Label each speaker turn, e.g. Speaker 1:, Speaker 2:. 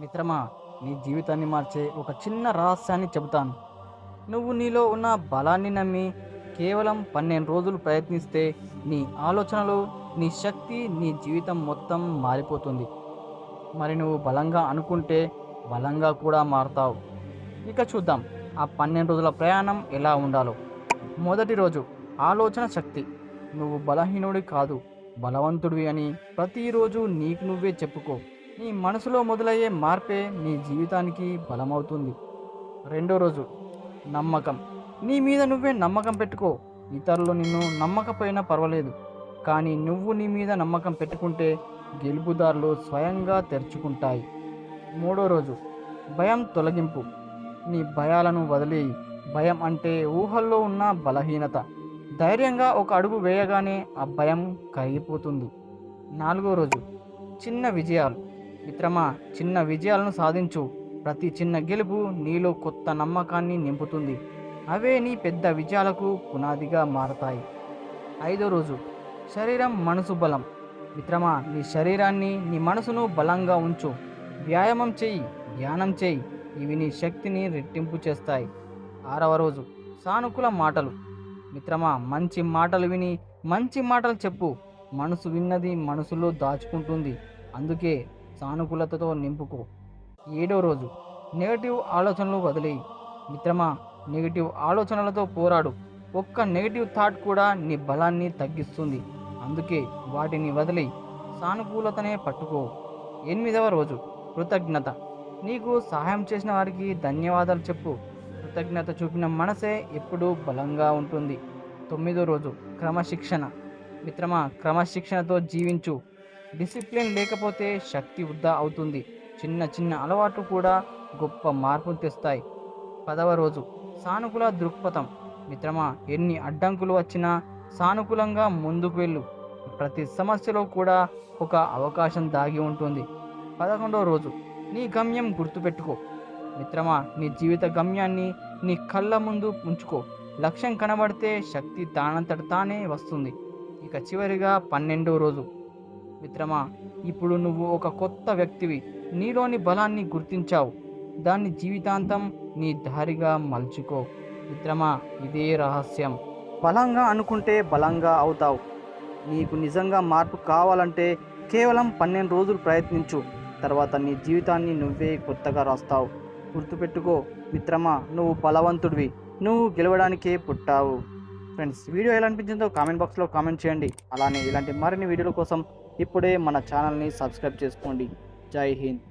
Speaker 1: మిత్రమా, నీ జీవితాన్ని మార్చే ఒక చిన్న రహస్యాన్ని చెబుతాను. నువ్వు నీలో ఉన్న బలాన్ని నమ్మి కేవలం 12 రోజులు ప్రయత్నిస్తే నీ ఆలోచనలు, నీ శక్తి, నీ జీవితం మొత్తం మారిపోతుంది. మరి నువ్వు బలంగా అనుకుంటే బలంగా కూడా మారతావు. ఇక చూద్దాం ఆ 12 రోజుల ప్రయాణం ఎలా ఉండాలో. మొదటి రోజు, ఆలోచన శక్తి. నువ్వు బలహీనుడి కాదు, బలవంతుడివి అని ప్రతిరోజు నీకు నువ్వే చెప్పుకో. నీ మనసులో మొదలయ్యే మార్పే నీ జీవితానికి బలమవుతుంది. రెండో రోజు, నమ్మకం. నీ మీద నువ్వే నమ్మకం పెట్టుకో. ఇతరులు నిన్ను నమ్మకపోయినా పర్వాలేదు, కానీ నువ్వు నీ మీద నమ్మకం పెట్టుకుంటే గెలుపుదారులు స్వయంగా తెరుచుకుంటాయి. మూడో రోజు, భయం తొలగింపు. నీ భయాలను వదిలేయి. భయం అంటే ఊహల్లో ఉన్న బలహీనత. ధైర్యంగా ఒక అడుగు వేయగానే ఆ భయం కరిగిపోతుంది. నాలుగో రోజు, చిన్న విజయాలు. మిత్రమా, చిన్న విజయాలను సాధించు. ప్రతి చిన్న గెలుపు నీలో కొత్త నమ్మకాన్ని నింపుతుంది. అవే నీ పెద్ద విజయాలకు పునాదిగా మారతాయి. ఐదో రోజు, శరీరం మనసు బలం. మిత్రమా, నీ శరీరాన్ని, నీ మనసును బలంగా ఉంచు. వ్యాయామం చేయి, ధ్యానం చేయి. ఇవి నీ శక్తిని రెట్టింపు చేస్తాయి. ఆరవ రోజు, సానుకూల మాటలు. మిత్రమా, మంచి మాటలు విని మంచి మాటలు చెప్పు. మనసు విన్నది మనసులో దాచుకుంటుంది. అందుకే సానుకూలతతో నింపుకో. ఏడో రోజు, నెగటివ్ ఆలోచనలు వదిలేయి. మిత్రమా, నెగటివ్ ఆలోచనలతో పోరాడు. ఒక్క నెగటివ్ థాట్ కూడా నీ బలాన్ని తగ్గిస్తుంది. అందుకే వాటిని వదిలేయి. సానుకూలతనే పట్టుకో. ఎనిమిదవ రోజు, కృతజ్ఞత. నీకు సహాయం చేసిన వారికి ధన్యవాదాలు చెప్పు. కృతజ్ఞత చూపిన మనసే ఎప్పుడూ బలంగా ఉంటుంది. తొమ్మిదో రోజు, క్రమశిక్షణ. మిత్రమా, క్రమశిక్షణతో జీవించు. డిసిప్లిన్ లేకపోతే శక్తి వృధా అవుతుంది. చిన్న చిన్న అలవాట్లు కూడా గొప్ప మార్పును తెస్తాయి. పదవ రోజు, సానుకూల దృక్పథం. మిత్రమా, ఎన్ని అడ్డంకులు వచ్చినా సానుకూలంగా ముందుకు వెళ్ళు. ప్రతి సమస్యలో కూడా ఒక అవకాశం దాగి ఉంటుంది. 11వ రోజు, నీ గమ్యం గుర్తుపెట్టుకో. మిత్రమా, నీ జీవిత గమ్యాన్ని నీ కళ్ళ ముందు ఉంచుకో. లక్ష్యం కనబడితే శక్తి తానంతట తానే వస్తుంది. ఇక చివరిగా 12వ రోజు, మిత్రమా, ఇప్పుడు నువ్వు ఒక కొత్త వ్యక్తివి. నీలోని బలాన్ని గుర్తించావు. దాన్ని జీవితాంతం నీ దారిగా మలుచుకో. మిత్రమా, ఇదే రహస్యం. బలంగా అనుకుంటే బలంగా అవుతావు. నీకు నిజంగా మార్పు కావాలంటే కేవలం 12 రోజులు ప్రయత్నించు. తర్వాత నీ జీవితాన్ని నువ్వే కొత్తగా రాస్తావు. గుర్తుపెట్టుకో మిత్రమా, నువ్వు బలవంతుడివి. నువ్వు గెలవడానికే పుట్టావు. ఫ్రెండ్స్, వీడియో ఎలా అనిపించిందో కామెంట్ బాక్స్లో కామెంట్ చేయండి. అలానే ఇలాంటి మరిన్ని వీడియోల కోసం ఇప్పుడే మన ఛానల్ని సబ్స్క్రైబ్ చేసుకోండి. జై హింద్.